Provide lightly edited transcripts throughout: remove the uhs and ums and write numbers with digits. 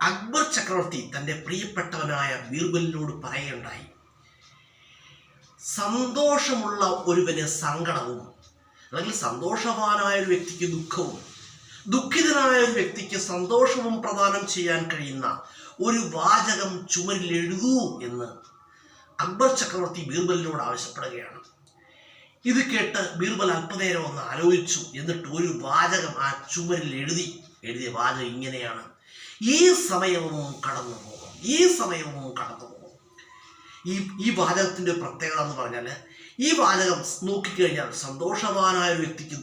അക്ബർ ചക്രവർത്തി തൻ്റെ പ്രിയപ്പെട്ടവനായ ബീർബലിനോട് പറയുകയുണ്ടായി, സന്തോഷമുള്ള ഒരുവന് സങ്കടവും, അല്ലെങ്കിൽ സന്തോഷവാനായ ഒരു വ്യക്തിക്ക് ദുഃഖവും, ദുഃഖിതനായ ഒരു വ്യക്തിക്ക് സന്തോഷവും പ്രദാനം ചെയ്യാൻ കഴിയുന്ന ഒരു വാചകം ചുമരിൽ എഴുതൂ എന്ന് അക്ബർ ചക്രവർത്തി ബീർബലിനോട് ആവശ്യപ്പെടുകയാണ്. ഇത് കേട്ട് ബീർബൽ അല്പനേരം ഒന്ന് ആലോചിച്ചു. എന്നിട്ട് ഒരു വാചകം ആ ചുമരിൽ എഴുതിയ വാചകം ഇങ്ങനെയാണ്: ഈ സമയവും കടന്നു പോകും, ഈ സമയവും കടന്നു പോകും. ഈ വാചകത്തിൻ്റെ പ്രത്യേകത എന്ന് പറഞ്ഞാൽ, ഈ വാചകം നോക്കിക്കഴിഞ്ഞാൽ സന്തോഷവാനായ ഒരു വ്യക്തിക്ക്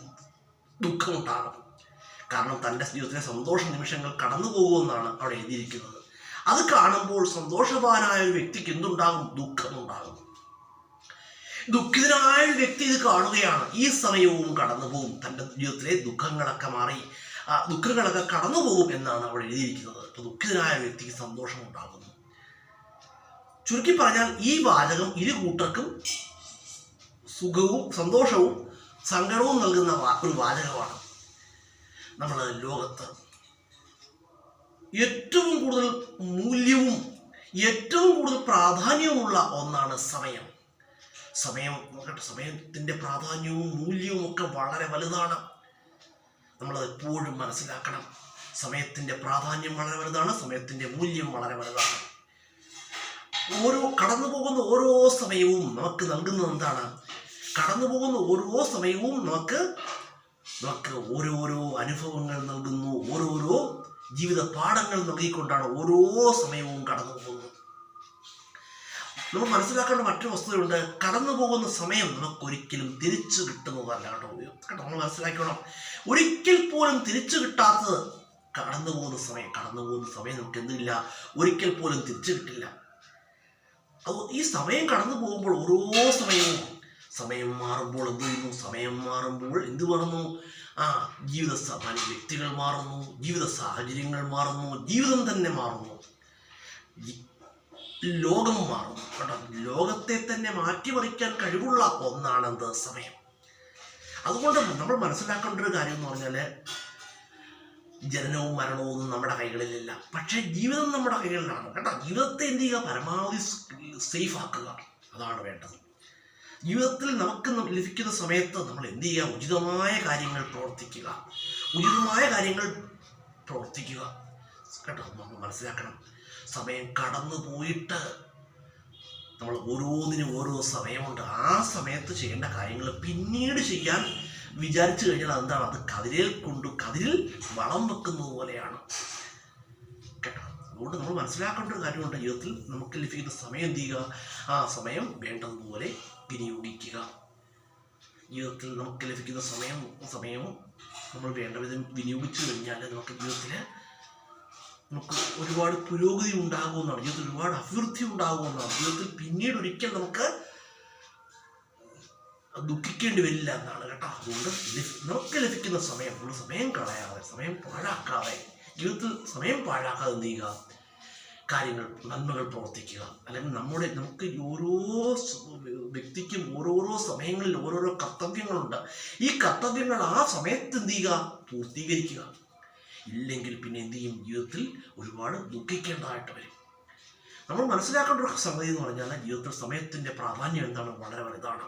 ദുഃഖമുണ്ടാകും. കാരണം തൻ്റെ ജീവിതത്തിലെ സന്തോഷ നിമിഷങ്ങൾ കടന്നു പോകുമെന്നാണ് അവിടെ എഴുതിയിരിക്കുന്നത്. അത് കാണുമ്പോൾ സന്തോഷവാനായ ഒരു വ്യക്തിക്ക് എന്തുണ്ടാകും? ദുഃഖമുണ്ടാകും. ദുഃഖിതനായ ഒരു വ്യക്തി ഇത് കാണുകയാണ്, ഈ സമയവും കടന്നു പോകും, തൻ്റെ ജീവിതത്തിലെ ദുഃഖങ്ങളൊക്കെ കടന്നു പോകും എന്നാണ് അവിടെ എഴുതിയിരിക്കുന്നത്. അപ്പോൾ ദുഃഖിതനായ ഒരു വ്യക്തിക്ക് സന്തോഷമുണ്ടാകുന്നു. ചുരുക്കി പറഞ്ഞാൽ ഈ വാചകം ഇരു കൂട്ടർക്കും സുഖവും സന്തോഷവും സങ്കടവും നൽകുന്ന ഒരു വാചകമാണ്. നമ്മുടെ ലോകത്ത് ഏറ്റവും കൂടുതൽ മൂല്യവും ഏറ്റവും കൂടുതൽ പ്രാധാന്യവുമുള്ള ഒന്നാണ് സമയം. സമയത്തിൻ്റെ പ്രാധാന്യവും മൂല്യവും ഒക്കെ വളരെ വലുതാണ്. നമ്മളത് എപ്പോഴും മനസ്സിലാക്കണം. സമയത്തിൻ്റെ പ്രാധാന്യം വളരെ വലുതാണ്, സമയത്തിൻ്റെ മൂല്യം വളരെ വലുതാണ്. കടന്നു പോകുന്ന ഓരോ സമയവും നമുക്ക് നൽകുന്നത് എന്താണ്? കടന്നു പോകുന്ന ഓരോ സമയവും നമുക്ക് ഓരോരോ അനുഭവങ്ങൾ നൽകുന്നു, ഓരോരോ ജീവിത പാഠങ്ങൾ നൽകിക്കൊണ്ടാണ് ഓരോ സമയവും കടന്നു പോകുന്നത്. നമ്മൾ മനസ്സിലാക്കേണ്ട മറ്റൊരു വസ്തുതയുണ്ട്. കടന്നു പോകുന്ന സമയം നമുക്കൊരിക്കലും തിരിച്ചു കിട്ടുന്നതല്ല കേട്ടോ. നമ്മൾ മനസ്സിലാക്കണം, ഒരിക്കൽ പോലും തിരിച്ചു കിട്ടാത്തത് കടന്നു പോകുന്ന സമയം നമുക്ക് എന്തില്ല, ഒരിക്കൽ പോലും തിരിച്ചു കിട്ടില്ല. അത് ഈ സമയം കടന്നു പോകുമ്പോൾ ഓരോ സമയം മാറുമ്പോൾ എന്ത് ചെയ്യുന്നു? സമയം മാറുമ്പോൾ എന്ത് മാറുന്നു? വ്യക്തികൾ മാറുന്നു, ജീവിത സാഹചര്യങ്ങൾ മാറുന്നു, ജീവിതം തന്നെ മാറുന്നു, ലോകം മാറുന്നു കേട്ടോ. ലോകത്തെ തന്നെ മാറ്റിമറിക്കാൻ കഴിവുള്ള ഒന്നാണെന്ത്? സമയം. അതുകൊണ്ട് നമ്മൾ മനസ്സിലാക്കേണ്ട ഒരു കാര്യം എന്ന് പറഞ്ഞാൽ, ജനനവും മരണവും ഒന്നും നമ്മുടെ കൈകളിലില്ല, പക്ഷേ ജീവിതം നമ്മുടെ കൈകളിലാണ് കേട്ടോ. ജീവിതത്തെ എന്ത് ചെയ്യുക? പരമാവധി സേഫ് ആക്കുക, അതാണ് വേണ്ടത്. ജീവിതത്തിൽ നമുക്ക് ലഭിക്കുന്ന സമയത്ത് നമ്മൾ എന്ത് ചെയ്യുക? ഉചിതമായ കാര്യങ്ങൾ പ്രവർത്തിക്കുക കേട്ടോ. നമ്മൾ മനസ്സിലാക്കണം, സമയം കടന്നു പോയിട്ട് നമ്മൾ ഓരോന്നിനും ഓരോ സമയമുണ്ട്. ആ സമയത്ത് ചെയ്യേണ്ട കാര്യങ്ങൾ പിന്നീട് ചെയ്യാൻ വിചാരിച്ചു കഴിഞ്ഞാൽ എന്താണ്? അത് കതിരിൽ വളം വെക്കുന്നത് പോലെയാണ് കേട്ടോ. അതുകൊണ്ട് നമ്മൾ മനസ്സിലാക്കേണ്ട ഒരു കാര്യമുണ്ട്. ജീവിതത്തിൽ നമുക്ക് ലഭിക്കുന്ന സമയം എന്ത് ചെയ്യുക? ആ സമയം വേണ്ടതുപോലെ വിനിയോഗിക്കുക. ജീവിതത്തിൽ നമുക്ക് ലഭിക്കുന്ന സമയവും നമ്മൾ വേണ്ട വിധം വിനിയോഗിച്ചു കഴിഞ്ഞാൽ നമുക്ക് ഒരുപാട് പുരോഗതി ഉണ്ടാകുമെന്നാണ്, ജീവിതത്തിൽ ഒരുപാട് അഭിവൃദ്ധി ഉണ്ടാകുമെന്നാണ്. ജീവിതത്തിൽ പിന്നീട് ഒരിക്കൽ നമുക്ക് ദുഃഖിക്കേണ്ടി വരില്ല എന്നാണ് കേട്ടോ. അതുകൊണ്ട് നമുക്ക് ലഭിക്കുന്ന സമയം നമ്മൾ സമയം കളയാതെ, സമയം പാഴാക്കാതെ, ജീവിതത്തിൽ സമയം പാഴാക്കാതെ എന്ത് ചെയ്യുക? നന്മകൾ പ്രവർത്തിക്കുക. അല്ലെങ്കിൽ നമുക്ക് ഓരോ വ്യക്തിക്കും ഓരോരോ സമയങ്ങളിൽ ഓരോരോ കർത്തവ്യങ്ങളുണ്ട്. ഈ കർത്തവ്യങ്ങൾ ആ സമയത്ത് എന്ത് ചെയ്യുക? പൂർത്തീകരിക്കുക. ഇല്ലെങ്കിൽ പിന്നെ എന്ത് ചെയ്യും? ജീവിതത്തിൽ ഒരുപാട് ദുഃഖിക്കേണ്ടതായിട്ട് വരും. നമ്മൾ മനസ്സിലാക്കേണ്ട ഒരു സംഗതി എന്ന് പറഞ്ഞാൽ, ജീവിതത്തിൽ സമയത്തിൻ്റെ പ്രാധാന്യം എന്താണ്? വളരെ വലുതാണ്.